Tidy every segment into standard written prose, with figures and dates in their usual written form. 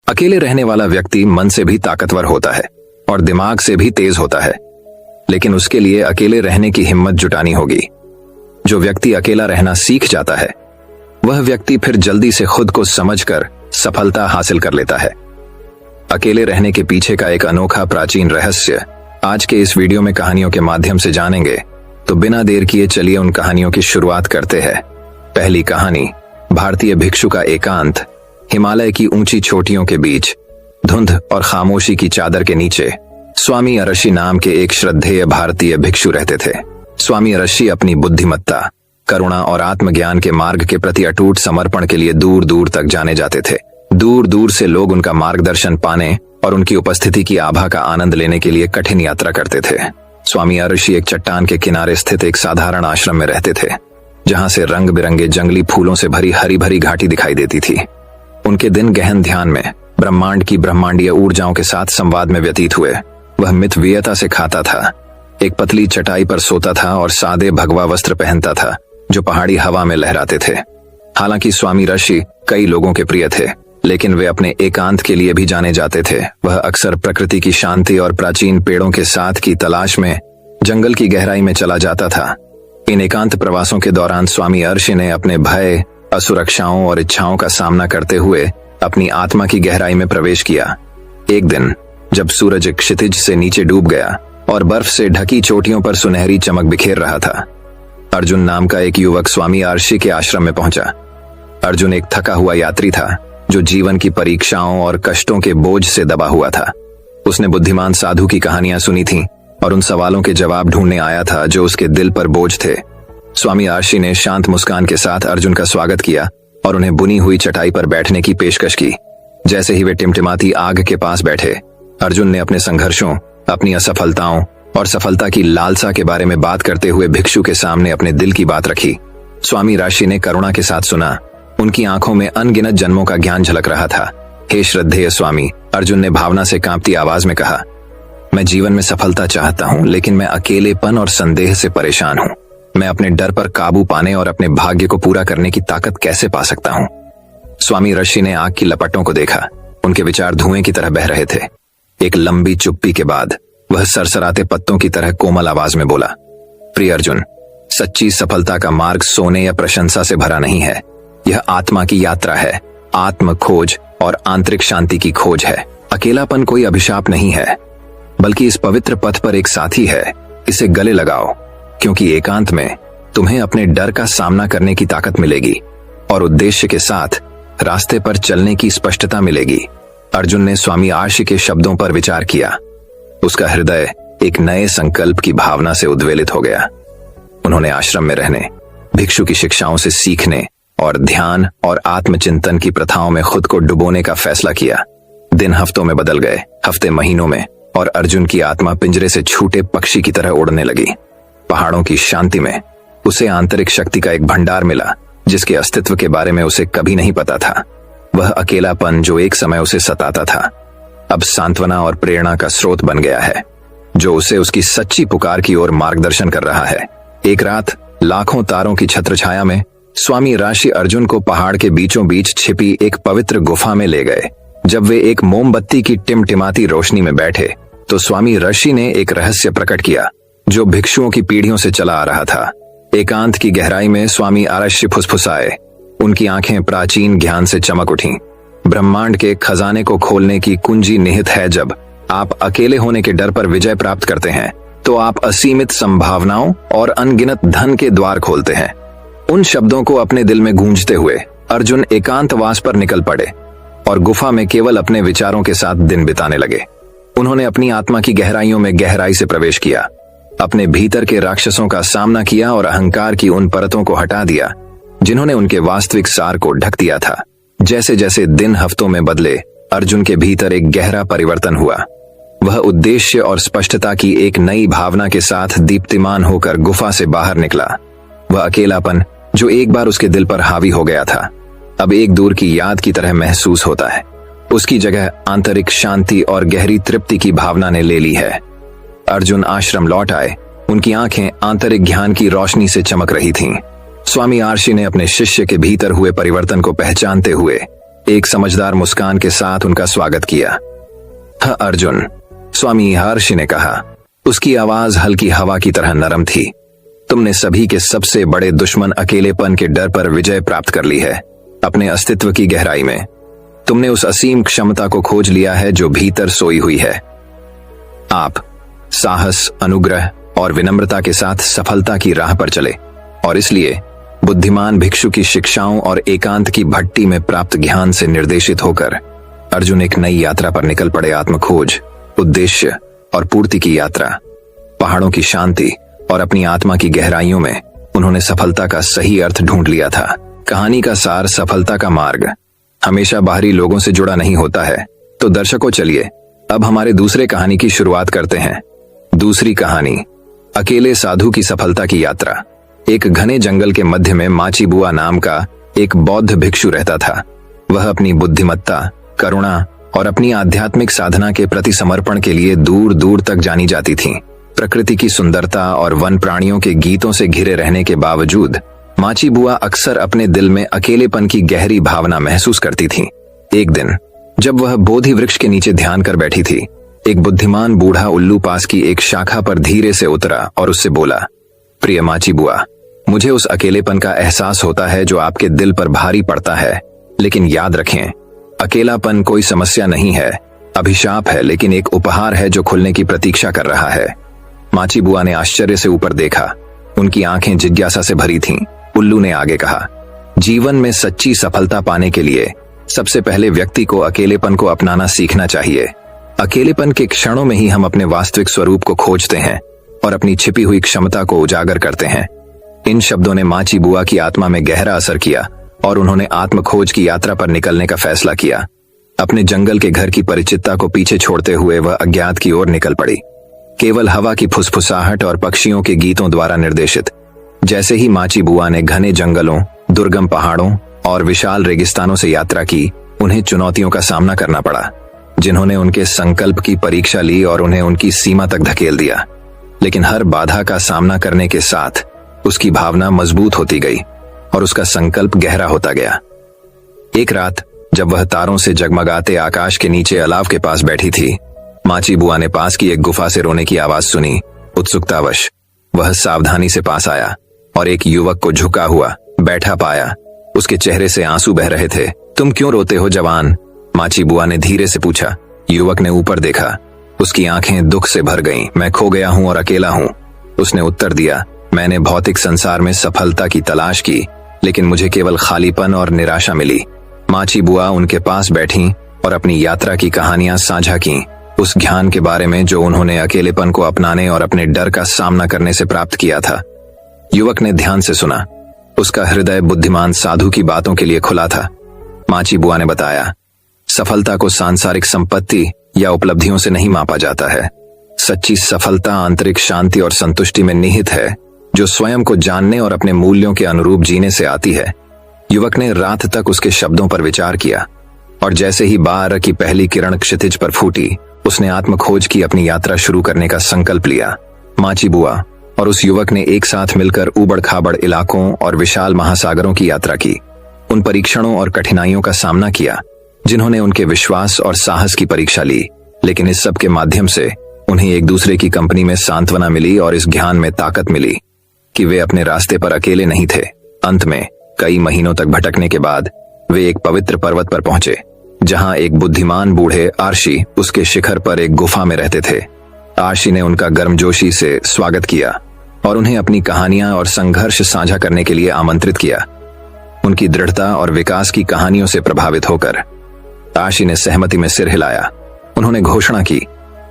अकेले रहने वाला व्यक्ति मन से भी ताकतवर होता है और दिमाग से भी तेज होता है, लेकिन उसके लिए अकेले रहने की हिम्मत जुटानी होगी। जो व्यक्ति अकेला रहना सीख जाता है वह व्यक्ति फिर जल्दी से खुद को समझकर सफलता हासिल कर लेता है। अकेले रहने के पीछे का एक अनोखा प्राचीन रहस्य आज के इस वीडियो में कहानियों के माध्यम से जानेंगे, तो बिना देर किए चलिए उन कहानियों की शुरुआत करते हैं। पहली कहानी, भारतीय भिक्षु का एकांत। हिमालय की ऊंची चोटियों के बीच धुंध और खामोशी की चादर के नीचे स्वामी अरशी नाम के एक श्रद्धेय भारतीय भिक्षु रहते थे। स्वामी अरशी अपनी बुद्धिमत्ता, करुणा और आत्मज्ञान के मार्ग के प्रति अटूट समर्पण के लिए दूर दूर तक जाने जाते थे। दूर दूर से लोग उनका मार्गदर्शन पाने और उनकी उपस्थिति की आभा का आनंद लेने के लिए कठिन यात्रा करते थे। स्वामी अरशी एक चट्टान के किनारे स्थित एक साधारण आश्रम में रहते थे, जहां से रंग बिरंगे जंगली फूलों से भरी हरी भरी घाटी दिखाई देती थी। उनके दिन गहन ध्यान में, ब्रह्मांड की ब्रह्मांडीय ऊर्जाओं के साथ संवाद में व्यतीत हुए। वह मितव्ययता से खाता था, एक पतली चटाई पर सोता था और सादे भगवा वस्त्र पहनता था जो पहाड़ी हवा में लहराते थे। हालांकि स्वामी ऋषि कई लोगों के प्रिय थे, लेकिन वे अपने एकांत के लिए भी जाने जाते थे। वह अक्सर प्रकृति की शांति और प्राचीन पेड़ों के साथ की तलाश में जंगल की गहराई में चला जाता था। इन एकांत प्रवासों के दौरान स्वामी अरशी ने अपने भय, असुरक्षाओं और इच्छाओं का सामना करते हुए अपनी आत्मा की गहराई में प्रवेश किया। एक दिन जब सूरज क्षितिज से नीचे डूब गया और बर्फ से ढकी चोटियों पर सुनहरी चमक बिखेर रहा था, अर्जुन नाम का एक युवक स्वामी अरशी के आश्रम में पहुंचा। अर्जुन एक थका हुआ यात्री था जो जीवन की परीक्षाओं और कष्टों के बोझ से दबा हुआ था। उसने बुद्धिमान साधु की कहानियां सुनी थीं और उन सवालों के जवाब ढूंढने आया था जो उसके दिल पर बोझ थे। स्वामी अरशी ने शांत मुस्कान के साथ अर्जुन का स्वागत किया और उन्हें बुनी हुई चटाई पर बैठने की पेशकश की। जैसे ही वे टिमटिमाती आग के पास बैठे, अर्जुन ने अपने संघर्षों, अपनी असफलताओं और सफलता की लालसा के बारे में बात करते हुए भिक्षु के सामने अपने दिल की बात रखी। स्वामी अरशी ने करुणा के साथ सुना। उनकी आंखों में अनगिनत जन्मों का ज्ञान झलक रहा था। हे श्रद्धेय स्वामी, अर्जुन ने भावना से कांपती आवाज में कहा, मैं जीवन में सफलता चाहता हूं, लेकिन मैं अकेलेपन और संदेह से परेशान हूं। मैं अपने डर पर काबू पाने और अपने भाग्य को पूरा करने की ताकत कैसे पा सकता हूं? स्वामी अरशी ने आग की लपटों को देखा। उनके विचार धुएं की तरह बह रहे थे। एक लंबी चुप्पी के बाद वह सरसराते पत्तों की तरह कोमल आवाज में बोला, प्रिय अर्जुन, सच्ची सफलता का मार्ग सोने या प्रशंसा से भरा नहीं है। यह आत्मा की यात्रा है, आत्म खोज और आंतरिक शांति की खोज है। अकेलापन कोई अभिशाप नहीं है, बल्कि इस पवित्र पथ पर एक साथी है। इसे गले लगाओ, क्योंकि एकांत में तुम्हें अपने डर का सामना करने की ताकत मिलेगी और उद्देश्य के साथ रास्ते पर चलने की स्पष्टता मिलेगी। अर्जुन ने स्वामी अरशी के शब्दों पर विचार किया। उसका हृदय एक नए संकल्प की भावना से उद्वेलित हो गया। उन्होंने आश्रम में रहने, भिक्षु की शिक्षाओं से सीखने और ध्यान और आत्मचिंतन की प्रथाओं में खुद को डुबोने का फैसला किया। दिन हफ्तों में बदल गए, हफ्ते महीनों में, और अर्जुन की आत्मा पिंजरे से छूटे पक्षी की तरह उड़ने लगी। पहाड़ों की शांति में उसे आंतरिक शक्ति का एक भंडार मिला, जिसके अस्तित्व के बारे में उसे कभी नहीं पता था। वह अकेलापन जो एक समय उसे सताता था, अब सांत्वना और प्रेरणा का स्रोत बन गया है, जो उसे उसकी सच्ची पुकार की ओर मार्गदर्शन कर रहा है। एक रात लाखों तारों की छत्रछाया में स्वामी अरशी अर्जुन को पहाड़ के बीचों बीच छिपी एक पवित्र गुफा में ले गए। जब वे एक मोमबत्ती की टिमटिमाती रोशनी में बैठे, तो स्वामी अरशी ने एक रहस्य प्रकट किया जो भिक्षुओं की पीढ़ियों से चला आ रहा था। एकांत की गहराई में स्वामी अरशी फुसफुसाए। उनकी आंखें प्राचीन ज्ञान से चमक उठीं। ब्रह्मांड के खजाने को खोलने की कुंजी निहित है। जब आप अकेले होने के डर पर विजय प्राप्त करते हैं, तो आप असीमित संभावनाओं और अनगिनत धन के द्वार खोलते हैं। उन शब्दों को अपने दिल में गूंजते हुए अर्जुन एकांतवास पर निकल पड़े और गुफा में केवल अपने विचारों के साथ दिन बिताने लगे। उन्होंने अपनी आत्मा की गहराइयों में गहराई से प्रवेश किया, अपने भीतर के राक्षसों का सामना किया और अहंकार की उन परतों को हटा दिया जिन्होंने उनके वास्तविक सार को ढक दिया था। जैसे जैसे दिन हफ्तों में बदले, अर्जुन के भीतर एक गहरा परिवर्तन हुआ। वह उद्देश्य और स्पष्टता की एक नई भावना के साथ दीप्तिमान होकर गुफा से बाहर निकला। वह अकेलापन जो एक बार उसके दिल पर हावी हो गया था, अब एक दूर की याद की तरह महसूस होता है। उसकी जगह आंतरिक शांति और गहरी तृप्ति की भावना ने ले ली है। अर्जुन आश्रम लौट आए। उनकी आंखें आंतरिक ज्ञान की रोशनी से चमक रही थीं। स्वामी अरशी ने अपने शिष्य के भीतर हुए परिवर्तन को पहचानते हुए एक समझदार मुस्कान के साथ उनका स्वागत किया। हाँ अर्जुन, स्वामी हर्षि ने कहा। उसकी आवाज हल्की हवा की तरह नरम थी। तुमने सभी के सबसे बड़े दुश्मन अकेलेपन के डर पर विजय प्राप्त कर ली है। अपने अस्तित्व की गहराई में तुमने उस असीम क्षमता को खोज लिया है जो भीतर सोई हुई है। आप साहस, अनुग्रह और विनम्रता के साथ सफलता की राह पर चले और इसलिए बुद्धिमान भिक्षु की शिक्षाओं और एकांत की भट्टी में प्राप्त ज्ञान से निर्देशित होकर अर्जुन एक नई यात्रा पर निकल पड़े। आत्मखोज, उद्देश्य और पूर्ति की यात्रा। पहाड़ों की शांति और अपनी आत्मा की गहराइयों में उन्होंने सफलता का सही अर्थ ढूंढ लिया था। कहानी का सार, सफलता का मार्ग हमेशा बाहरी लोगों से जुड़ा नहीं होता है। तो दर्शकों, चलिए अब हमारे दूसरे कहानी की शुरुआत करते हैं। दूसरी कहानी, अकेले साधु की सफलता की यात्रा। एक घने जंगल के मध्य में माची बुआ नाम का एक बौद्ध भिक्षु रहता था। वह अपनी बुद्धिमत्ता, करुणा और अपनी आध्यात्मिक साधना के प्रति समर्पण के लिए दूर दूर तक जानी जाती थीं। प्रकृति की सुंदरता और वन प्राणियों के गीतों से घिरे रहने के बावजूद माची बुआ अक्सर अपने दिल में अकेलेपन की गहरी भावना महसूस करती थीं। एक दिन जब वह बोधि वृक्ष के नीचे ध्यान कर बैठी थी, एक बुद्धिमान बूढ़ा उल्लू पास की एक शाखा पर धीरे से उतरा और उससे बोला, प्रिय माची बुआ, मुझे उस अकेलेपन का एहसास होता है जो आपके दिल पर भारी पड़ता है, लेकिन याद रखें, अकेलापन कोई समस्या नहीं है, अभिशाप है, लेकिन एक उपहार है जो खुलने की प्रतीक्षा कर रहा है। माची बुआ ने आश्चर्य से ऊपर देखा। उनकी आंखें जिज्ञासा से भरी थीं। उल्लू ने आगे कहा, जीवन में सच्ची सफलता पाने के लिए सबसे पहले व्यक्ति को अकेलेपन को अपनाना सीखना चाहिए। अकेलेपन के क्षणों में ही हम अपने वास्तविक स्वरूप को खोजते हैं और अपनी छिपी हुई क्षमता को उजागर करते हैं। इन शब्दों ने माची बुआ की आत्मा में गहरा असर किया और उन्होंने आत्मखोज की यात्रा पर निकलने का फैसला किया। अपने जंगल के घर की परिचितता को पीछे छोड़ते हुए वह अज्ञात की ओर निकल पड़ी, केवल हवा की फुसफुसाहट और पक्षियों के गीतों द्वारा निर्देशित। जैसे ही माची बुआ ने घने जंगलों, दुर्गम पहाड़ों और विशाल रेगिस्तानों से यात्रा की, उन्हें चुनौतियों का सामना करना पड़ा, जिन्होंने उनके संकल्प की परीक्षा ली और उन्हें उनकी सीमा तक धकेल दिया। लेकिन हर बाधा का सामना करने के साथ उसकी भावना मजबूत होती गई और उसका संकल्प गहरा होता गया। एक रात जब वह तारों से जगमगाते आकाश के नीचे अलाव के पास बैठी थी, माची बुआ ने पास की एक गुफा से रोने की आवाज सुनी। उत्सुकतावश वह सावधानी से पास आया और एक युवक को झुका हुआ बैठा पाया। उसके चेहरे से आंसू बह रहे थे। तुम क्यों रोते हो जवान? माची बुआ ने धीरे से पूछा। युवक ने ऊपर देखा। उसकी आंखें दुख से भर गईं। मैं खो गया हूं और अकेला हूं, उसने उत्तर दिया। मैंने भौतिक संसार में सफलता की तलाश की, लेकिन मुझे केवल खालीपन और निराशा मिली। माची बुआ उनके पास बैठी और अपनी यात्रा की कहानियां साझा की, उस ज्ञान के बारे में जो उन्होंने अकेलेपन को अपनाने और अपने डर का सामना करने से प्राप्त किया था। युवक ने ध्यान से सुना। उसका हृदय बुद्धिमान साधु की बातों के लिए खुला था। माची बुआ ने बताया, सफलता को सांसारिक संपत्ति या उपलब्धियों से नहीं मापा जाता है। सच्ची सफलता आंतरिक शांति और संतुष्टि में निहित है, जो स्वयं को जानने और अपने मूल्यों के अनुरूप जीने से आती है। युवक ने रात तक उसके शब्दों पर विचार किया और जैसे ही बारह की पहली किरण क्षितिज पर फूटी, उसने आत्मखोज की अपनी यात्रा शुरू करने का संकल्प लिया। माची बुआ और उस युवक ने एक साथ मिलकर उबड़ खाबड़ इलाकों और विशाल महासागरों की यात्रा की। उन परीक्षणों और कठिनाइयों का सामना किया जिन्होंने उनके विश्वास और साहस की परीक्षा ली, लेकिन इस सब के माध्यम से उन्हें एक दूसरे की कंपनी में सांत्वना मिली और इस ज्ञान में ताकत मिली कि वे अपने रास्ते पर अकेले नहीं थे। अंत में कई महीनों तक भटकने के बाद वे एक पवित्र पर्वत पर पहुंचे, जहां एक बुद्धिमान बूढ़े आर्षि उसके शिखर पर एक गुफा में रहते थे। आर्षि ने उनका गर्मजोशी से स्वागत किया और उन्हें अपनी कहानियां और संघर्ष साझा करने के लिए आमंत्रित किया। उनकी दृढ़ता और विकास की कहानियों से प्रभावित होकर आर्षि ने सहमति में सिर हिलाया। उन्होंने घोषणा की,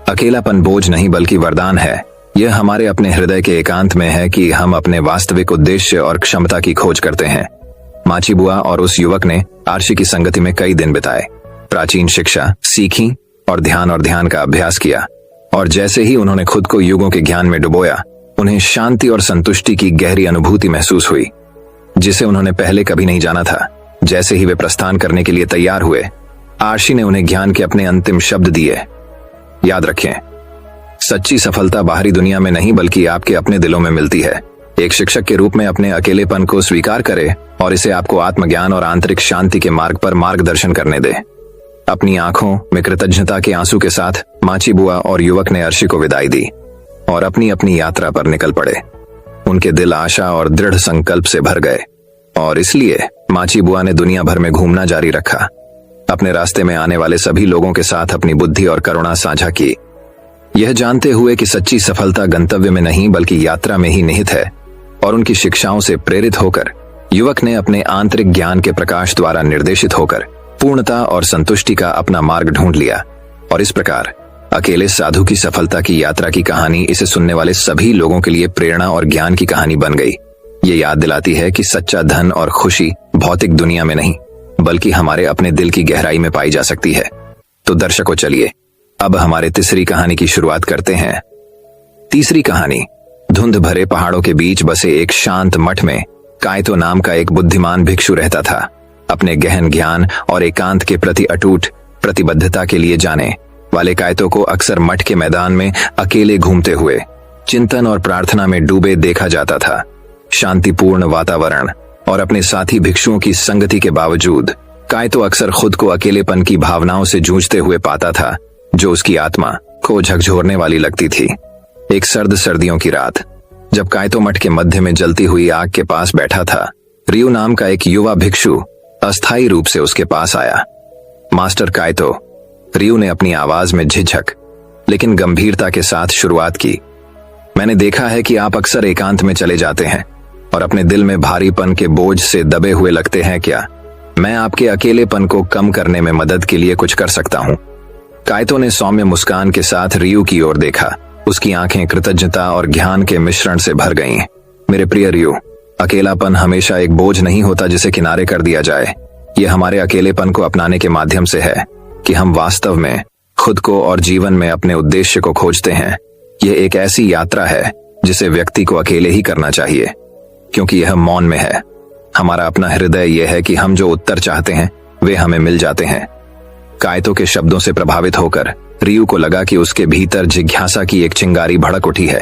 अकेलापन बोझ नहीं बल्कि वरदान है। यह हमारे अपने हृदय के एकांत में है कि हम अपने वास्तविक उद्देश्य और क्षमता की खोज करते हैं। माची बुआ और उस युवक ने आर्षि की संगति में कई दिन बिताए, प्राचीन शिक्षा सीखी और ध्यान का अभ्यास किया। और जैसे ही उन्होंने खुद को युगों के ज्ञान में डुबोया, उन्हें शांति और संतुष्टि की गहरी अनुभूति महसूस हुई, जिसे उन्होंने पहले कभी नहीं जाना था। जैसे ही वे प्रस्थान करने के लिए तैयार हुए, आर्षि ने उन्हें ज्ञान के अपने अंतिम शब्द दिए। याद रखें, सच्ची सफलता बाहरी दुनिया में नहीं बल्कि आपके अपने दिलों में मिलती है। एक शिक्षक के रूप में अपने अकेलेपन को स्वीकार करे और इसे आपको आत्मज्ञान और आंतरिक शांति के मार्ग पर मार्गदर्शन करने दे। अपनी आंखों में कृतज्ञता के आंसू के साथ माची बुआ और युवक ने अर्शी को विदाई दी और अपनी अपनी यात्रा पर निकल पड़े। उनके दिल आशा और दृढ़ संकल्प से भर गए और इसलिए माची बुआ ने दुनिया भर में घूमना जारी रखा। अपने रास्ते में आने वाले सभी लोगों के साथ अपनी बुद्धि और करुणा साझा की, यह जानते हुए कि सच्ची सफलता गंतव्य में नहीं बल्कि यात्रा में ही निहित है। और उनकी शिक्षाओं से प्रेरित होकर युवक ने अपने आंतरिक ज्ञान के प्रकाश द्वारा निर्देशित होकर पूर्णता और संतुष्टि का अपना मार्ग ढूंढ लिया। और इस प्रकार अकेले साधु की सफलता की यात्रा की कहानी इसे सुनने वाले सभी लोगों के लिए प्रेरणा और ज्ञान की कहानी बन गई। ये याद दिलाती है कि सच्चा धन और खुशी भौतिक दुनिया में नहीं बल्कि हमारे अपने दिल की गहराई में पाई जा सकती है। तो दर्शकों, चलिए अब हमारे तीसरी कहानी की शुरुआत करते हैं। तीसरी कहानी, धुंध भरे पहाड़ों के बीच बसे एक शांत मठ में कायतो नाम का एक बुद्धिमान भिक्षु रहता था। अपने गहन ज्ञान और एकांत के प्रति अटूट प्रतिबद्धता के लिए जाने वाले कायतो को अक्सर मठ के मैदान में अकेले घूमते हुए चिंतन और प्रार्थना में डूबे देखा जाता था। शांतिपूर्ण वातावरण और अपने साथी भिक्षुओं की संगति के बावजूद कायतो अक्सर खुद को अकेलेपन की भावनाओं से जूझते हुए पाता था, जो उसकी आत्मा को झकझोरने वाली लगती थी। एक सर्द सर्दियों की रात, जब कायतो मठ के मध्य में जलती हुई आग के पास बैठा था, रियू नाम का एक युवा भिक्षु अस्थायी रूप से उसके पास आया। मास्टर कायतो, रियू ने अपनी आवाज में झिझक लेकिन गंभीरता के साथ शुरुआत की, मैंने देखा है कि आप अक्सर एकांत में चले जाते हैं और अपने दिल में भारीपन के बोझ से दबे हुए लगते हैं। क्या मैं आपके अकेलेपन को कम करने में मदद के लिए कुछ कर सकता हूं? कायतो ने सौम्य मुस्कान के साथ रियू की ओर देखा। उसकी आंखें कृतज्ञता और ज्ञान के मिश्रण से भर गईं। मेरे प्रिय रियू, अकेलापन हमेशा एक बोझ नहीं होता जिसे किनारे कर दिया जाए। यह हमारे अकेलेपन को अपनाने के माध्यम से है कि हम वास्तव में खुद को और जीवन में अपने उद्देश्य को खोजते हैं। यह एक ऐसी यात्रा है जिसे व्यक्ति को अकेले ही करना चाहिए, क्योंकि यह मौन में है। हमारा अपना हृदय यह है कि हम जो उत्तर चाहते हैं वे हमें मिल जाते हैं। कायतो के शब्दों से प्रभावित होकर रियू को लगा कि उसके भीतर जिज्ञासा की एक चिंगारी भड़क उठी है।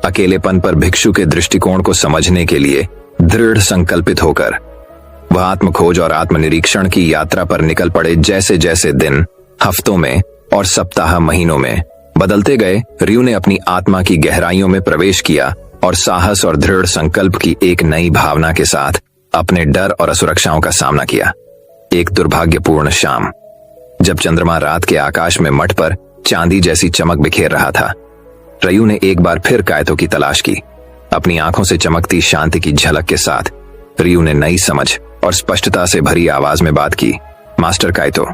अकेलेपन पर भिक्षु के दृष्टिकोण को समझने के लिए दृढ़ संकल्पित होकर वह आत्मखोज और आत्मनिरीक्षण की यात्रा पर निकल पड़े। जैसे जैसे दिन हफ्तों में और सप्ताह महीनों में बदलते गए, रियू ने अपनी आत्मा की गहराइयों में प्रवेश किया और साहस और दृढ़ संकल्प की एक नई भावना के साथ अपने डर और असुरक्षाओं का सामना किया। एक दुर्भाग्यपूर्ण शाम, जब चंद्रमा रात के आकाश में मठ पर चांदी जैसी चमक बिखेर रहा था, रियू ने एक बार फिर कायतो की तलाश की। अपनी आंखों से चमकती शांति की झलक के साथ रियू ने नई समझ और स्पष्टता से भरी आवाज में बात की, मास्टर कायतो,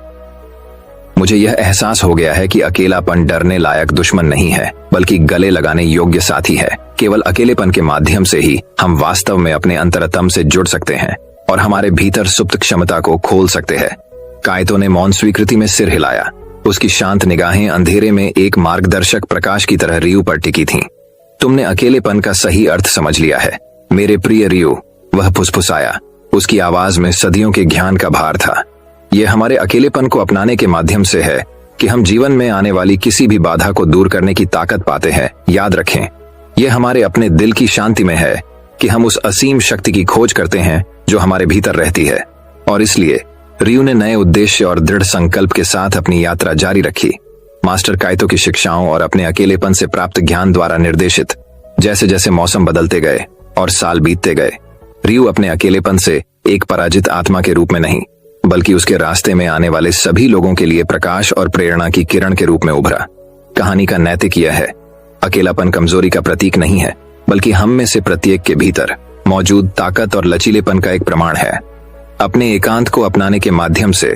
मुझे यह एहसास हो गया है कि अकेलापन डरने लायक दुश्मन नहीं है बल्कि गले लगाने योग्य साथी है। केवल अकेलेपन के माध्यम से ही हम वास्तव में अपने अंतरतम से जुड़ सकते हैं और हमारे भीतर सुप्त क्षमता को खोल सकते हैं। कायतो ने मौन स्वीकृति में सिर हिलाया। उसकी शांत निगाहें अंधेरे में एक मार्गदर्शक प्रकाश की तरह रियू पर टिकी थीं। तुमने अकेलेपन का सही अर्थ समझ लिया है मेरे प्रिय रियू, वह फुसफुसाया। उसकी आवाज में सदियों के ज्ञान का भार था। यह हमारे अकेलेपन को अपनाने के माध्यम से है कि हम जीवन में आने वाली किसी भी बाधा को दूर करने की ताकत पाते हैं। याद रखें, यह हमारे अपने दिल की शांति में है कि हम उस असीम शक्ति की खोज करते हैं जो हमारे भीतर रहती है। और इसलिए रियू ने नए उद्देश्य और दृढ़ संकल्प के साथ अपनी यात्रा जारी रखी। मास्टर कायतो की शिक्षाओं और अपने अकेलेपन से प्राप्त ज्ञान द्वारा निर्देशित जैसे जैसे मौसम बदलते गए और साल बीतते गए, रियू अपने अकेलेपन से एक पराजित आत्मा के रूप में नहीं बल्कि उसके रास्ते में आने वाले सभी लोगों के लिए प्रकाश और प्रेरणा की किरण के रूप में उभरा। कहानी का नैतिक यह है, अकेलापन कमजोरी का प्रतीक नहीं है बल्कि हम में से प्रत्येक के भीतर मौजूद ताकत और लचीलेपन का एक प्रमाण है। अपने एकांत को अपनाने के माध्यम से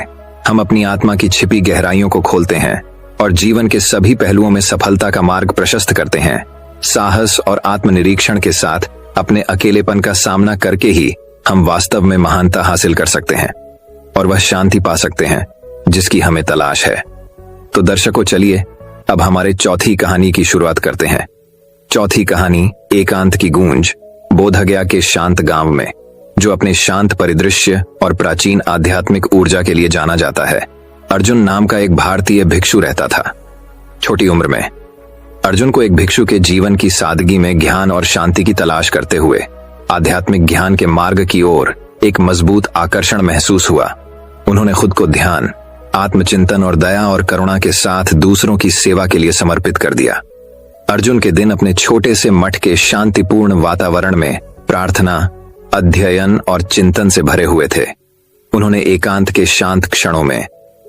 हम अपनी आत्मा की छिपी गहराइयों को खोलते हैं और जीवन के सभी पहलुओं में सफलता का मार्ग प्रशस्त करते हैं। साहस और आत्मनिरीक्षण के साथ अपने अकेलेपन का सामना करके ही हम वास्तव में महानता हासिल कर सकते हैं और वह शांति पा सकते हैं जिसकी हमें तलाश है। तो दर्शकों, चलिए अब हमारे चौथी कहानी की शुरुआत करते हैं। चौथी कहानी, एकांत की गूंज। बोधगया के शांत गांव में, जो अपने शांत परिदृश्य और प्राचीन आध्यात्मिक ऊर्जा के लिए जाना जाता है, अर्जुन नाम का एक भारतीय भिक्षु रहता था। छोटी उम्र में अर्जुन को एक भिक्षु के जीवन की सादगी में ज्ञान और शांति की तलाश करते हुए आध्यात्मिक ज्ञान के मार्ग की ओर एक मजबूत आकर्षण महसूस हुआ। उन्होंने खुद को ध्यान, आत्मचिंतन और दया और करुणा के साथ दूसरों की सेवा के लिए समर्पित कर दिया। अर्जुन के दिन अपने छोटे से मठ के शांतिपूर्ण वातावरण में प्रार्थना, अध्ययन और चिंतन से भरे हुए थे। उन्होंने एकांत के शांत क्षणों में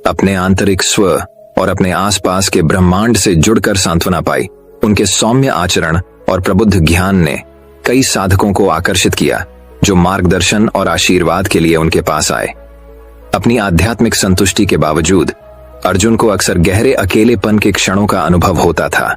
अपने आंतरिक स्व और अपने आसपास के ब्रह्मांड से जुड़कर सांत्वना पाई। उनके सौम्य आचरण और प्रबुद्ध ज्ञान ने कई साधकों को आकर्षित किया, जो मार्गदर्शन और आशीर्वाद के लिए उनके पास आए। अपनी आध्यात्मिक संतुष्टि के बावजूद अर्जुन को अक्सर गहरे अकेलेपन के क्षणों का अनुभव होता था।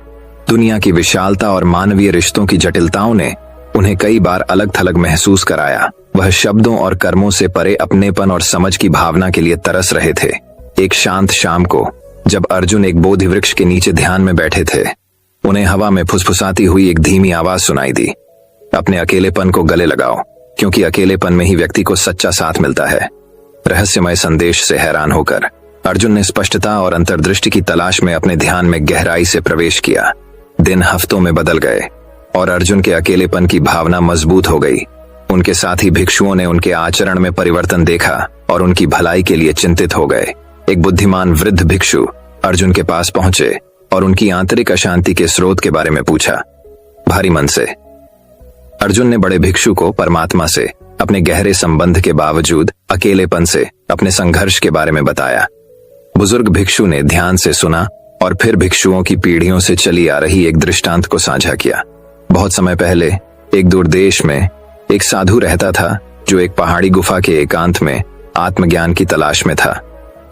दुनिया की विशालता और मानवीय रिश्तों की जटिलताओं ने उन्हें कई बार अलग थलग महसूस कराया। वह शब्दों और कर्मों से परे अपनेपन और समझ की भावना के लिए तरस रहे थे। एक शांत शाम को जब अर्जुन एक बोधि वृक्ष के नीचे ध्यान में बैठे थे, उन्हें हवा में फुसफुसाती हुई एक धीमी आवाज सुनाई दी, अपने अकेलेपन को गले लगाओ, क्योंकि अकेलेपन में ही व्यक्ति को सच्चा साथ मिलता है। रहस्यमय संदेश से हैरान होकर अर्जुन ने स्पष्टता और अंतर्दृष्टि की तलाश में अपने ध्यान में गहराई से प्रवेश किया। दिन हफ्तों में बदल गए और अर्जुन के अकेलेपन की भावना मजबूत हो गई। उनके साथी भिक्षुओं ने उनके आचरण में परिवर्तन देखा और उनकी भलाई के लिए चिंतित हो गए। एक बुद्धिमान वृद्ध भिक्षु अर्जुन के पास पहुंचे और उनकी आंतरिक अशांति के स्रोत के बारे में पूछा। भारी मन से अर्जुन ने बड़े भिक्षु को परमात्मा से अपने गहरे संबंध के बावजूद अकेलेपन से अपने संघर्ष के बारे में बताया। बुजुर्ग भिक्षु ने ध्यान से सुना और फिर भिक्षुओं की पीढ़ियों से चली आ रही एक दृष्टांत को साझा किया। बहुत समय पहले एक दूर देश में एक साधु रहता था, जो एक पहाड़ी गुफा के एकांत में आत्मज्ञान की तलाश में था।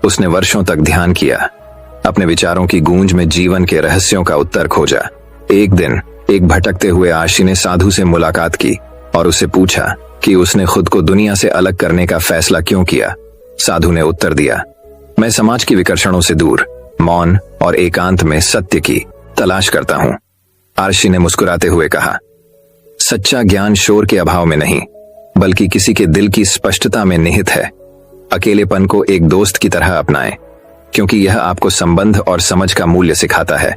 उसने वर्षों तक ध्यान किया, अपने विचारों की गूंज में जीवन के रहस्यों का उत्तर खोजा। एक दिन एक भटकते हुए आशी ने साधु से मुलाकात की और उससे पूछा कि उसने खुद को दुनिया से अलग करने का फैसला क्यों किया। साधु ने उत्तर दिया, मैं समाज की विकर्षणों से दूर मौन और एकांत में सत्य की तलाश करता हूं। आशी ने मुस्कुराते हुए कहा, सच्चा ज्ञान शोर के अभाव में नहीं, बल्कि किसी के दिल की स्पष्टता में निहित है। अकेलेपन को एक दोस्त की तरह अपनाएं, क्योंकि यह आपको संबंध और समझ का मूल्य सिखाता है।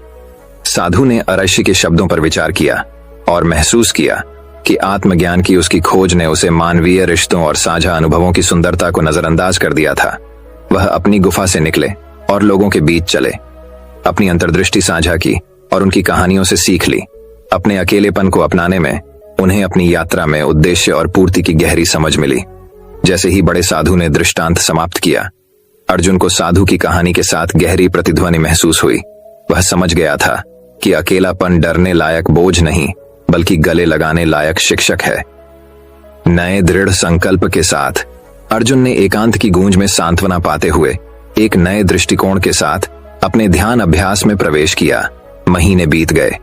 साधु ने अरशी के शब्दों पर विचार किया और महसूस किया कि आत्मज्ञान की उसकी खोज ने उसे मानवीय रिश्तों और साझा अनुभवों की सुंदरता को नजरअंदाज कर दिया था। वह अपनी गुफा से निकले और लोगों के बीच चले, अपनी अंतर्दृष्टि साझा की और उनकी कहानियों से सीख ली। अपने अकेलेपन को अपनाने में उन्हें अपनी यात्रा में उद्देश्य और पूर्ति की गहरी समझ मिली। जैसे ही बड़े साधु ने दृष्टांत समाप्त किया, अर्जुन को साधु की कहानी के साथ गहरी प्रतिध्वनि महसूस हुई। वह समझ गया था कि अकेलापन डरने लायक बोझ नहीं, बल्कि गले लगाने लायक शिक्षक है। नए दृढ़ संकल्प के साथ अर्जुन ने एकांत की गूंज में सांत्वना पाते हुए एक नए दृष्टिकोण के साथ अपने ध्यान अभ्यास में प्रवेश किया। महीने बीत गए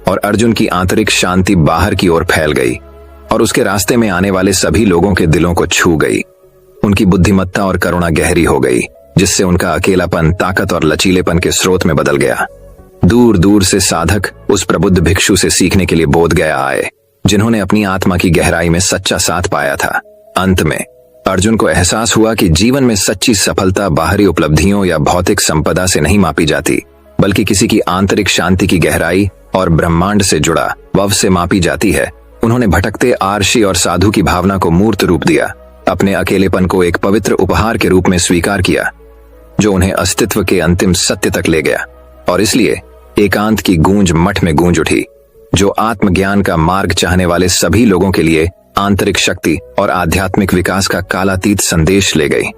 और अर्जुन की आंतरिक शांति बाहर की ओर फैल गई और उसके रास्ते में आने वाले सभी लोगों के दिलों को छू गई। उनकी बुद्धिमत्ता और करुणा गहरी हो गई, जिससे उनका अकेलापन ताकत और लचीलेपन के स्रोत में बदल गया। दूर दूर से साधक उस प्रबुद्ध भिक्षु से सीखने के लिए बोध गया आए, जिन्होंने अपनी आत्मा की गहराई में सच्चा साथ पाया था। अंत में अर्जुन को एहसास हुआ कि जीवन में सच्ची सफलता बाहरी उपलब्धियों या भौतिक संपदा से नहीं मापी जाती, बल्कि किसी की आंतरिक शांति की गहराई और ब्रह्मांड से जुड़ा वव से मापी जाती है। उन्होंने भटकते आर्षी और साधु की भावना को मूर्त रूप दिया, अपने अकेलेपन को एक पवित्र उपहार के रूप में स्वीकार किया, जो उन्हें अस्तित्व के अंतिम सत्य तक ले गया। और इसलिए एकांत की गूंज मठ में गूंज उठी, जो आत्मज्ञान का मार्ग चाहने वाले सभी लोगों के लिए आंतरिक शक्ति और आध्यात्मिक विकास का कालातीत संदेश ले गई।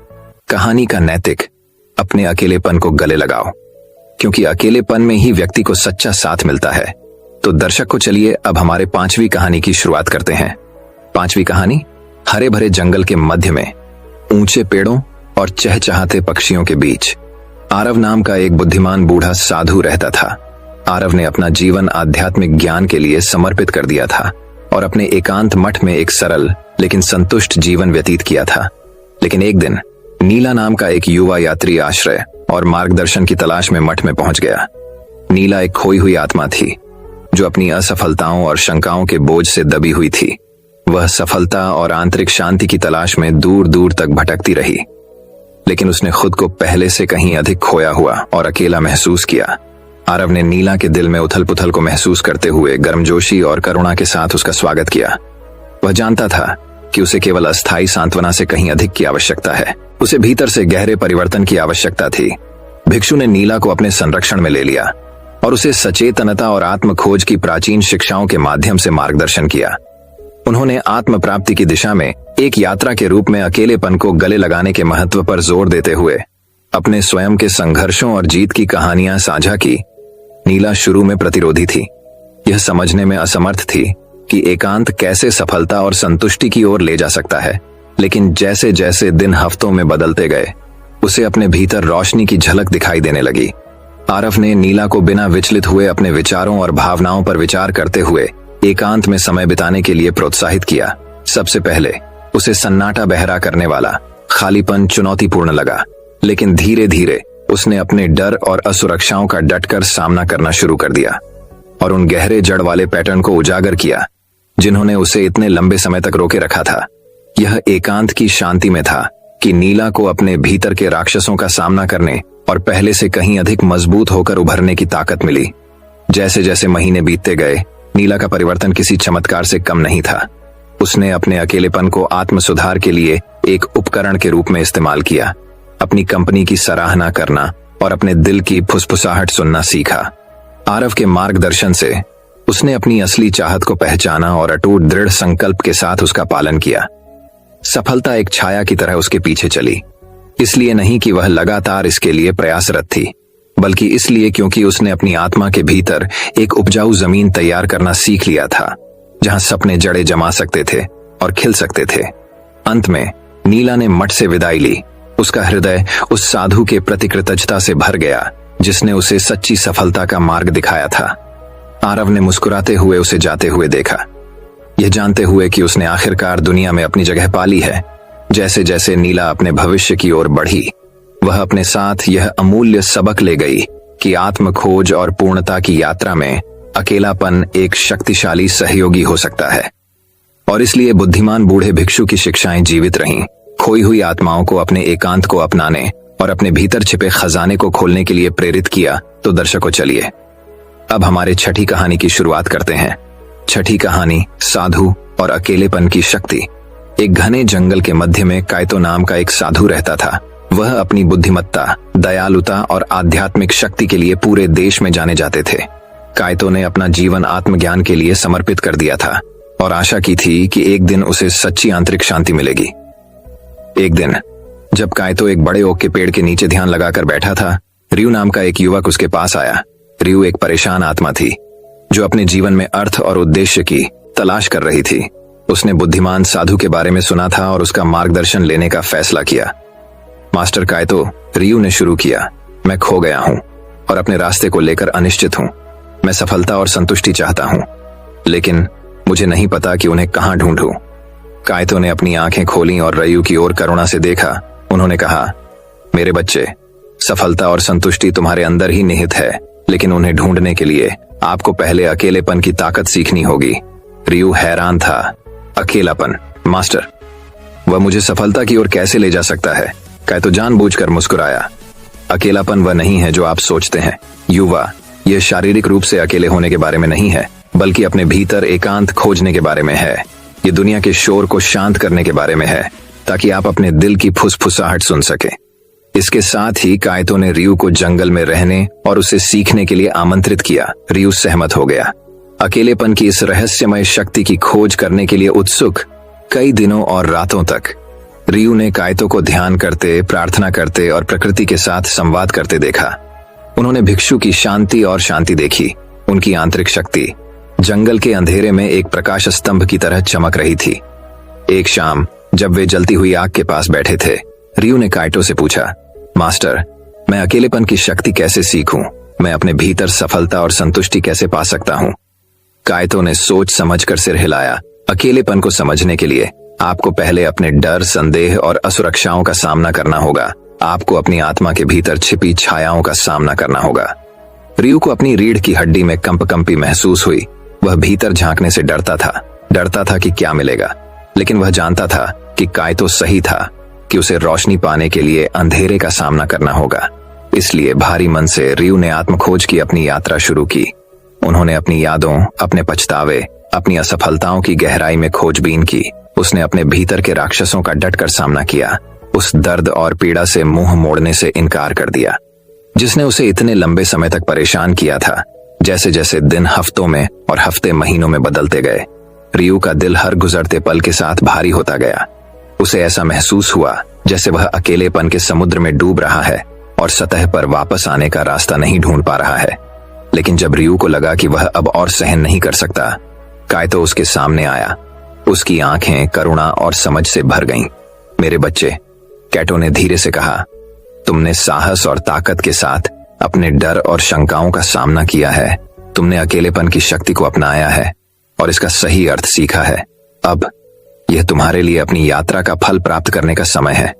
कहानी का नैतिक, अपने अकेलेपन को गले लगाओ, क्योंकि अकेलेपन में ही व्यक्ति को सच्चा साथ मिलता है। तो दर्शक को चलिए अब हमारे 5वीं कहानी की शुरुआत करते हैं। 5वीं कहानी, हरे भरे जंगल के मध्य में ऊंचे पेड़ों और चहचहाते पक्षियों के बीच आरव नाम का एक बुद्धिमान बूढ़ा साधु रहता था। आरव ने अपना जीवन आध्यात्मिक ज्ञान के लिए समर्पित कर दिया था और अपने एकांत मठ में एक सरल लेकिन संतुष्ट जीवन व्यतीत किया था। लेकिन एक दिन नीला नाम का एक युवा यात्री आश्रय और मार्गदर्शन की तलाश में मठ में पहुंच गया। नीला एक खोई हुई आत्मा थी, जो अपनी असफलताओं और शंकाओं के बोझ से दबी हुई थी। वह सफलता और आंतरिक शांति की तलाश में दूर दूर तक भटकती रही, लेकिन उसने खुद को पहले से कहीं अधिक खोया हुआ और अकेला महसूस किया। आरव ने नीला के दिल में उथल पुथल को महसूस करते हुए गर्मजोशी और करुणा के साथ उसका स्वागत किया। वह जानता था कि उसे केवल अस्थायी सांत्वना से कहीं अधिक की आवश्यकता है। उसे भीतर से गहरे परिवर्तन की आवश्यकता थी। भिक्षु ने नीला को अपने संरक्षण में ले लिया और उसे सचेतनता और आत्म खोज की प्राचीन शिक्षाओं के माध्यम से मार्गदर्शन किया। उन्होंने आत्म प्राप्ति की दिशा में एक यात्रा के रूप में अकेलेपन को गले लगाने के महत्व पर जोर देते हुए अपने स्वयं के संघर्षों और जीत की कहानियां साझा की। नीला शुरू में प्रतिरोधी थी। यह समझने में असमर्थ थी कि एकांत कैसे सफलता और संतुष्टि की ओर ले जा सकता है, लेकिन जैसे जैसे दिन हफ्तों में बदलते गए उसे अपने भीतर रोशनी की झलक दिखाई देने लगी। आरव ने नीला को बिना विचलित हुए अपने विचारों और भावनाओं पर विचार करते हुए एकांत में समय बिताने के लिए प्रोत्साहित किया। सबसे पहले उसे सन्नाटा बहरा करने वाला खालीपन चुनौतीपूर्ण लगा, लेकिन धीरे धीरे उसने अपने डर और असुरक्षाओं का डटकर सामना करना शुरू कर दिया और उन गहरे जड़ वाले पैटर्न को उजागर किया जिन्होंने उसे इतने लंबे समय तक रोके रखा था। यह एकांत की शांति में था कि नीला को अपने भीतर के राक्षसों का सामना करने और पहले से कहीं अधिक मजबूत होकर उभरने की ताकत मिली। जैसे जैसे महीने बीतते गए नीला का परिवर्तन किसी चमत्कार से कम नहीं था। उसने अपने अकेलेपन को आत्म सुधार के लिए एक उपकरण के रूप में इस्तेमाल किया, अपनी कंपनी की सराहना करना और अपने दिल की फुसफुसाहट सुनना सीखा। आरव के मार्गदर्शन से उसने अपनी असली चाहत को पहचाना और अटूट दृढ़ संकल्प के साथ उसका पालन किया। सफलता एक छाया की तरह उसके पीछे चली, इसलिए नहीं कि वह लगातार इसके लिए प्रयासरत थी, बल्कि इसलिए क्योंकि उसने अपनी आत्मा के भीतर एक उपजाऊ जमीन तैयार करना सीख लिया था, जहां सपने जड़ें जमा सकते थे और खिल सकते थे। अंत में नीला ने मठ से विदाई ली। उसका हृदय उस साधु के प्रति कृतज्ञता से भर गया जिसने उसे सच्ची सफलता का मार्ग दिखाया था। आरव ने मुस्कुराते हुए उसे जाते हुए देखा, यह जानते हुए कि उसने आखिरकार दुनिया में अपनी जगह पाली है। जैसे जैसे नीला अपने भविष्य की ओर बढ़ी, वह अपने साथ यह अमूल्य सबक ले गई कि आत्म खोज और पूर्णता की यात्रा में अकेलापन एक शक्तिशाली सहयोगी हो सकता है। और इसलिए बुद्धिमान बूढ़े भिक्षु की शिक्षाएं जीवित रहीं, खोई हुई आत्माओं को अपने एकांत को अपनाने और अपने भीतर छिपे खजाने को खोलने के लिए प्रेरित किया। तो दर्शकों, चलिए अब हमारे छठी कहानी की शुरुआत करते हैं। छठी कहानी, साधु और अकेलेपन की शक्ति। एक घने जंगल के मध्य में कायतो नाम का एक साधु रहता था। वह अपनी बुद्धिमत्ता, दयालुता और आध्यात्मिक शक्ति के लिए पूरे देश में जाने जाते थे। कायतो ने अपना जीवन आत्मज्ञान के लिए समर्पित कर दिया था और आशा की थी कि एक दिन उसे सच्ची आंतरिक शांति मिलेगी। एक दिन जब कायतो एक बड़े ओक के पेड़ के नीचे ध्यान लगाकर बैठा था, रियू नाम का एक युवक उसके पास आया। रियू एक परेशान आत्मा थी जो अपने जीवन में अर्थ और उद्देश्य की तलाश कर रही थी। उसने बुद्धिमान साधु के बारे में सुना था और उसका मार्गदर्शन लेने का फैसला किया। मास्टर कायतो, रियू ने शुरू किया, मैं खो गया हूं और अपने रास्ते को लेकर अनिश्चित हूं। मैं सफलता और संतुष्टि चाहता हूं, लेकिन मुझे नहीं पता कि उन्हें कहां ढूंढूं। कायतो ने अपनी आंखें खोली और रियू की ओर करुणा से देखा। उन्होंने कहा, मेरे बच्चे, सफलता और संतुष्टि तुम्हारे अंदर ही निहित है, लेकिन उन्हें ढूंढने के लिए आपको पहले अकेलेपन की ताकत सीखनी होगी। रियू हैरान था। अकेलापन? मास्टर, वह मुझे सफलता की ओर कैसे ले जा सकता है? कायतो जानबूझकर मुस्कुराया। अकेलापन वह नहीं है जो आप सोचते हैं युवा। यह शारीरिक रूप से अकेले होने के बारे में नहीं है, बल्कि अपने भीतर एकांत खोजने के बारे में है। ये दुनिया के शोर को शांत करने के बारे में है, ताकि आप अपने दिल की फुसफुसाहट सुन सके। इसके साथ ही कायतो ने रियू को जंगल में रहने और उसे सीखने के लिए आमंत्रित किया। रियू सहमत हो गया। अकेलेपन की इस रहस्यमय शक्ति की खोज करने के लिए उत्सुक कई दिनों और रातों तक रियू ने कायतो को ध्यान करते, प्रार्थना करते और प्रकृति के साथ संवाद करते देखा। उन्होंने भिक्षु की शांति और शांति देखी। उनकी आंतरिक शक्ति जंगल के अंधेरे में एक प्रकाश स्तंभ की तरह चमक रही थी। एक शाम जब वे जलती हुई आग के पास बैठे थे, रियू ने कायतो से पूछा, मास्टर, मैं अकेलेपन की शक्ति कैसे सीखूं? मैं अपने भीतर सफलता और संतुष्टि कैसे पा सकता हूं? कायतो ने सोच समझकर सिर हिलाया। अकेलेपन को समझने के लिए आपको पहले अपने डर, संदेह और असुरक्षाओं का सामना करना होगा। आपको अपनी आत्मा के भीतर छिपी छायाओं का सामना करना होगा। रियू को अपनी रीढ़ की हड्डी में कंपकंपी महसूस हुई। वह भीतर झांकने से डरता था कि क्या मिलेगा, लेकिन वह जानता था कि कायतो सही था कि उसे रोशनी पाने के लिए अंधेरे का सामना करना होगा। इसलिए भारी मन से रियू ने आत्मखोज की अपनी यात्रा शुरू की। उन्होंने अपनी यादों, अपने पछतावे, अपनी असफलताओं की गहराई में खोजबीन की। उसने अपने भीतर के राक्षसों का डटकर सामना किया, उस दर्द और पीड़ा से मुंह मोड़ने से इनकार कर दिया जिसने उसे इतने लंबे समय तक परेशान किया था। जैसे जैसे दिन हफ्तों में और हफ्ते महीनों में बदलते गए, रियू का दिल हर गुजरते पल के साथ भारी होता गया। उसे ऐसा महसूस हुआ जैसे वह अकेलेपन के समुद्र में डूब रहा है और सतह पर वापस आने का रास्ता नहीं ढूंढ पा रहा है। लेकिन जब रियू को लगा कि वह अब और सहन नहीं कर सकता, काइतो उसके सामने आया। उसकी आंखें करुणा और समझ से भर गईं। मेरे बच्चे, कैटो ने धीरे से कहा, तुमने साहस और ताकत के साथ अपने डर और शंकाओं का सामना किया है। तुमने अकेलेपन की शक्ति को अपनाया है और इसका सही अर्थ सीखा है। अब यह तुम्हारे लिए अपनी यात्रा का फल प्राप्त करने का समय है।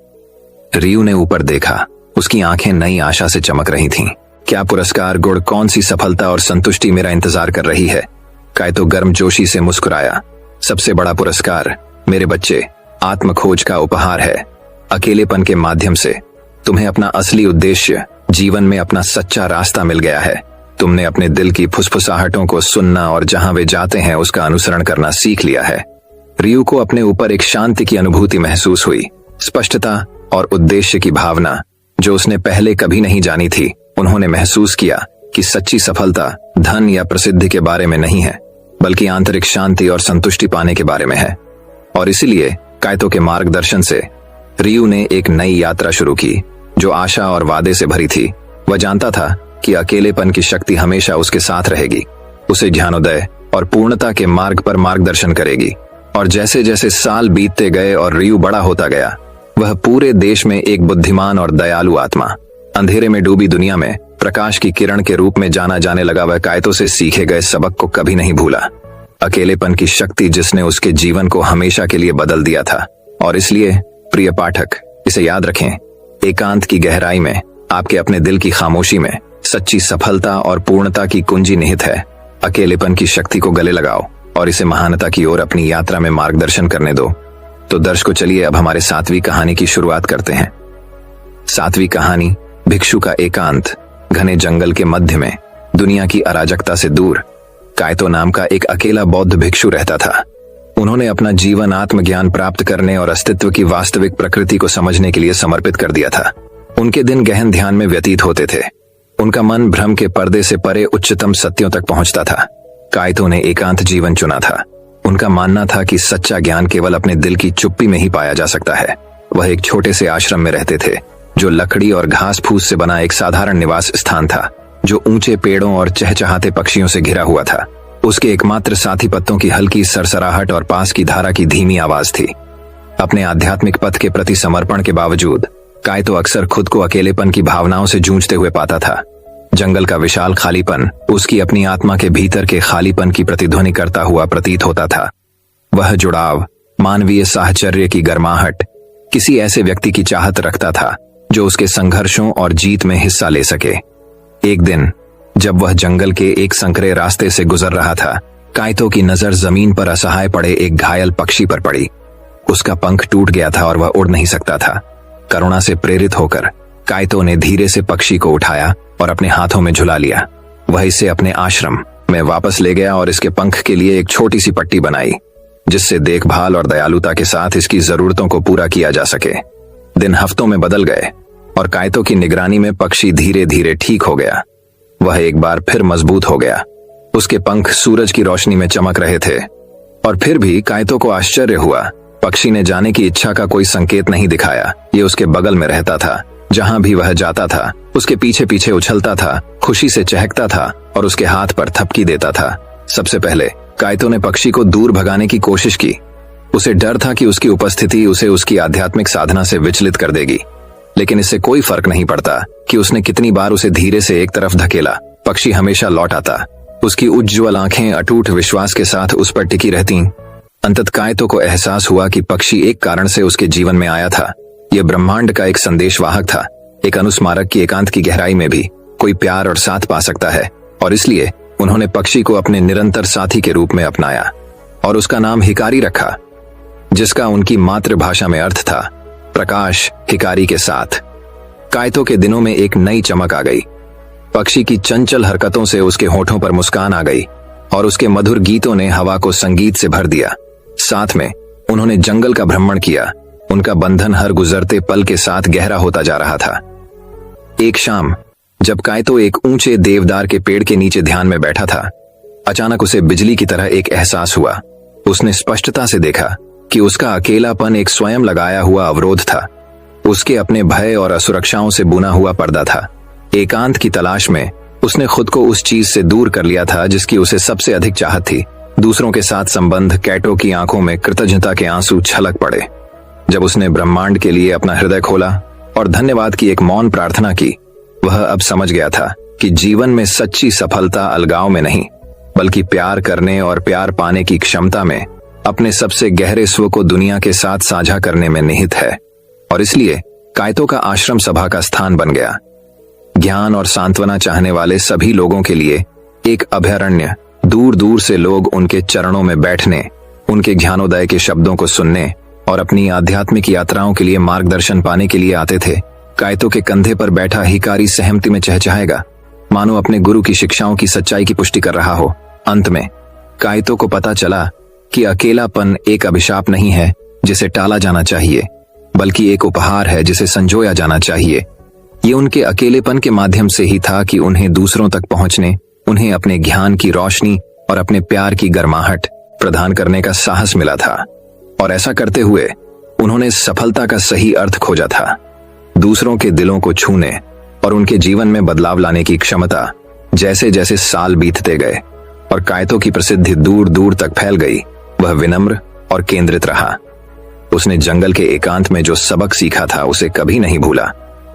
रियू ने ऊपर देखा। उसकी आंखें नई आशा से चमक रही थीं। क्या पुरस्कार, गुण, कौन सी सफलता और संतुष्टि मेरा इंतजार कर रही है? काइतो गर्मजोशी से मुस्कुराया। सबसे बड़ा पुरस्कार मेरे बच्चे, आत्मखोज का उपहार है। अकेलेपन के माध्यम से तुम्हें अपना असली उद्देश्य, जीवन में अपना सच्चा रास्ता मिल गया है। तुमने अपने दिल की फुसफुसाहटों को सुनना और जहां वे जाते हैं उसका अनुसरण करना सीख लिया है। रियू को अपने ऊपर एक शांति की अनुभूति महसूस हुई, स्पष्टता और उद्देश्य की भावना जो उसने पहले कभी नहीं जानी थी। उन्होंने महसूस किया कि सच्ची सफलता धन या प्रसिद्धि के बारे में नहीं है, बल्कि आंतरिक शांति और संतुष्टि पाने के बारे में है। और इसीलिए काइतो के मार्गदर्शन से रियू ने एक नई यात्रा शुरू की जो आशा और वादे से भरी थी। वह जानता था कि अकेलेपन की शक्ति हमेशा उसके साथ रहेगी, उसे ज्ञानोदय और पूर्णता के मार्ग पर मार्गदर्शन करेगी। और जैसे जैसे साल बीतते गए और रियू बड़ा होता गया, वह पूरे देश में एक बुद्धिमान और दयालु आत्मा, अंधेरे में डूबी दुनिया में प्रकाश की किरण के रूप में जाना जाने लगा। वह काइतो से सीखे गए सबक को कभी नहीं भूला, अकेलेपन की शक्ति जिसने उसके जीवन को हमेशा के लिए बदल दिया था। और इसलिए प्रिय पाठक, इसे याद रखें, एकांत की गहराई में, आपके अपने दिल की खामोशी में सच्ची सफलता और पूर्णता की कुंजी निहित है। अकेलेपन की शक्ति को गले लगाओ और इसे महानता की ओर अपनी यात्रा में मार्गदर्शन करने दो। तो दर्शकों, चलिए अब हमारे 7वीं कहानी की शुरुआत करते हैं। 7वीं कहानी, भिक्षु का एकांत। घने जंगल के मध्य में, दुनिया की अराजकता से दूर, काइतो नाम का एक अकेला बौद्ध भिक्षु रहता था। उन्होंने अपना जीवन आत्मज्ञान प्राप्त करने और अस्तित्व की वास्तविक प्रकृति को समझने के लिए समर्पित कर दिया था। उनके दिन गहन ध्यान में व्यतीत होते थे। उनका मन भ्रम के पर्दे से परे उच्चतम सत्यों तक पहुंचता था। काइतो ने एकांत जीवन चुना था। उनका मानना था कि सच्चा ज्ञान केवल अपने दिल की चुप्पी में ही पाया जा सकता है। वह एक छोटे से आश्रम में रहते थे जो लकड़ी और घास फूस से बना एक साधारण निवास स्थान था, जो ऊंचे पेड़ों और चहचहाते पक्षियों से घिरा हुआ था। उसके एकमात्र साथी पत्तों की हल्की सरसराहट और पास की धारा की धीमी आवाज थी। अपने आध्यात्मिक पथ के प्रति समर्पण के बावजूद काइतो अक्सर खुद को अकेलेपन की भावनाओं से जूझते हुए पाता था। जंगल का विशाल खालीपन उसकी अपनी आत्मा के भीतर के खालीपन की प्रतिध्वनि करता हुआ प्रतीत होता था। वह जुड़ाव, मानवीय साहचर्य की गर्माहट, किसी ऐसे व्यक्ति की चाहत रखता था जो उसके संघर्षों और जीत में हिस्सा ले सके। एक दिन जब वह जंगल के एक संकरे रास्ते से गुजर रहा था, काइतो की नजर जमीन पर असहाय पड़े एक घायल पक्षी पर पड़ी। उसका पंख टूट गया था और वह उड़ नहीं सकता था। करुणा से प्रेरित होकर काइतो ने धीरे से पक्षी को उठाया और अपने हाथों में झुला लिया। वह इसे अपने आश्रम में वापस ले गया और इसके पंख के लिए एक छोटी सी पट्टी बनाई, जिससे देखभाल और दयालुता के साथ इसकी जरूरतों को पूरा किया जा सके। दिन हफ्तों में बदल गए और काइतो की निगरानी में पक्षी धीरे धीरे ठीक हो गया। वह एक बार फिर मजबूत हो गया। उसके पंख सूरज की रोशनी में चमक रहे थे। और फिर भी काइतो को आश्चर्य हुआ। पक्षी ने जाने की इच्छा का कोई संकेत नहीं दिखाया। ये उसके बगल में रहता था। जहां भी वह जाता था, उसके पीछे पीछे उछलता था, खुशी से चहकता था और उसके हाथ पर थपकी देता था। सबसे पहले काइतो ने पक्षी को दूर भगाने की कोशिश की। उसे डर था कि उसकी उपस्थिति उसे उसकी आध्यात्मिक साधना से विचलित कर देगी। लेकिन इससे कोई फर्क नहीं पड़ता कि उसने कितनी बार उसे धीरे से एक तरफ धकेला, पक्षी हमेशा लौट आता। उसकी उज्ज्वल आंखें अटूट विश्वास के साथ उस पर टिकी रहती। अंततः काइतो को एहसास हुआ कि पक्षी एक कारण से उसके जीवन में आया था। यह ब्रह्मांड का एक संदेशवाहक था। एक अनुस्मारक की एकांत की गहराई में भी कोई प्यार और साथ पा सकता है। और इसलिए उन्होंने पक्षी को अपने निरंतर साथी के रूप में अपनाया और उसका नाम हिकारी रखा, जिसका उनकी मातृभाषा में अर्थ था प्रकाश हिकारी के साथ। कायतो के दिनों में एक नई चमक आ गई। पक्षी की चंचल हरकतों से उसके होठों पर मुस्कान आ गई और उसके मधुर गीतों ने हवा को संगीत से भर दिया। साथ में उन्होंने जंगल का भ्रमण किया। उनका बंधन हर गुजरते पल के साथ गहरा होता जा रहा था। एक शाम जब कायतो एक ऊंचे देवदार के पेड़ के नीचे ध्यान में बैठा था, अचानक उसे बिजली की तरह एक एहसास हुआ। उसने स्पष्टता से देखा कि उसका अकेलापन एक स्वयं लगाया हुआ अवरोध था। उसके अपने भय और असुरक्षाओं से बुना हुआ पर्दा था। एकांत की तलाश में उसने खुद को उस चीज से दूर कर लिया था जिसकी उसे सबसे अधिक चाहत थी। दूसरों के साथ संबंध। कायतो की आंखों में कृतज्ञता के आंसू छलक पड़े जब उसने ब्रह्मांड के लिए अपना हृदय खोला और धन्यवाद की एक मौन प्रार्थना की। वह अब समझ गया था कि जीवन में सच्ची सफलता अलगाव में नहीं, बल्कि प्यार करने और प्यार पाने की क्षमता में, अपने सबसे गहरे स्व को दुनिया के साथ साझा करने में निहित है। और इसलिए कायतो का आश्रम सभा का स्थान बन गया। ज्ञान और सांत्वना चाहने वाले सभी लोगों के लिए एक अभयारण्य। दूर दूर से लोग उनके चरणों में बैठने, उनके ज्ञानोदय के शब्दों को सुनने और अपनी आध्यात्मिक यात्राओं के लिए मार्गदर्शन पाने के लिए आते थे। कायतो के कंधे पर बैठा हिकारी सहमति में चहचहाएगा, मानो अपने गुरु की शिक्षाओं की सच्चाई की पुष्टि कर रहा हो। अंत में कायतो को पता चला कि अकेलापन एक अभिशाप नहीं है जिसे टाला जाना चाहिए, बल्कि एक उपहार है जिसे संजोया जाना चाहिए। ये उनके अकेलेपन के माध्यम से ही था कि उन्हें दूसरों तक पहुंचने, उन्हें अपने ज्ञान की रोशनी और अपने प्यार की गर्माहट प्रदान करने का साहस मिला था। और ऐसा करते हुए उन्होंने सफलता का सही अर्थ खोजा था। दूसरों के दिलों को छूने और उनके जीवन में बदलाव लाने की क्षमता। जैसे जैसे साल बीतते गए और कायतो की प्रसिद्धि दूर दूर तक फैल गई, वह विनम्र और केंद्रित रहा। उसने जंगल के एकांत में जो सबक सीखा था उसे कभी नहीं भूला।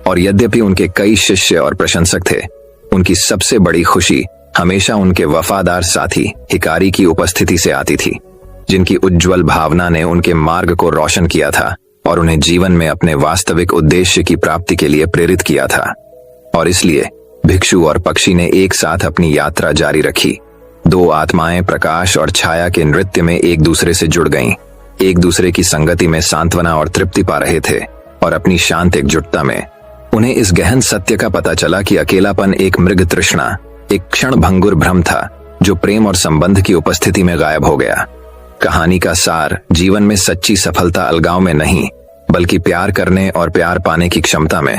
और यद्यपि उनके कई शिष्य और प्रशंसक थे, उनकी सबसे बड़ी खुशी हमेशा उनके वफादार साथी हिकारी की उपस्थिति से आती थी, जिनकी उज्जवल भावना ने उनके मार्ग को रोशन किया था और उन्हें जीवन में अपने वास्तविक उद्देश्य की प्राप्ति के लिए प्रेरित किया था। और इसलिए भिक्षु और पक्षी ने एक साथ अपनी यात्रा जारी रखी। दो आत्माएं प्रकाश और छाया के नृत्य में एक दूसरे से जुड़ गईं, एक दूसरे की संगति में सांत्वना और तृप्ति पा रहे थे। और अपनी शांत एकजुटता में उन्हें इस गहन सत्य का पता चला कि अकेलापन एक मृग तृष्णा, एक क्षण भंगुर भ्रम था जो प्रेम और संबंध की उपस्थिति में गायब हो गया। कहानी का सार, जीवन में सच्ची सफलता अलगाव में नहीं, बल्कि प्यार करने और प्यार पाने की क्षमता में,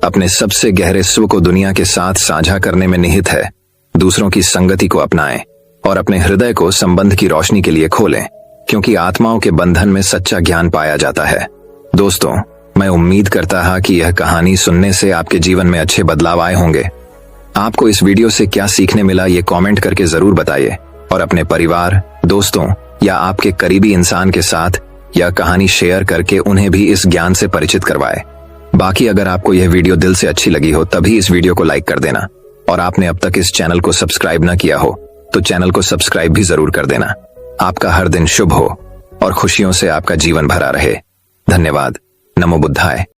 अपने सबसे गहरे स्व को दुनिया के साथ साझा करने में निहित है। दूसरों की संगति को अपनाएं और अपने हृदय को संबंध की रोशनी के लिए खोलें, क्योंकि आत्माओं के बंधन में सच्चा ज्ञान पाया जाता है। दोस्तों, मैं उम्मीद करता था कि यह कहानी सुनने से आपके जीवन में अच्छे बदलाव आए होंगे। आपको इस वीडियो से क्या सीखने मिला ये कमेंट करके जरूर बताइए और अपने परिवार, दोस्तों या आपके करीबी इंसान के साथ यह कहानी शेयर करके उन्हें भी इस ज्ञान से परिचित करवाएं। बाकी अगर आपको यह वीडियो दिल से अच्छी लगी हो तभी इस वीडियो को लाइक कर देना, और आपने अब तक इस चैनल को सब्सक्राइब न किया हो तो चैनल को सब्सक्राइब भी जरूर कर देना। आपका हर दिन शुभ हो और खुशियों से आपका जीवन भरा रहे। धन्यवाद। नमो बुद्धाय।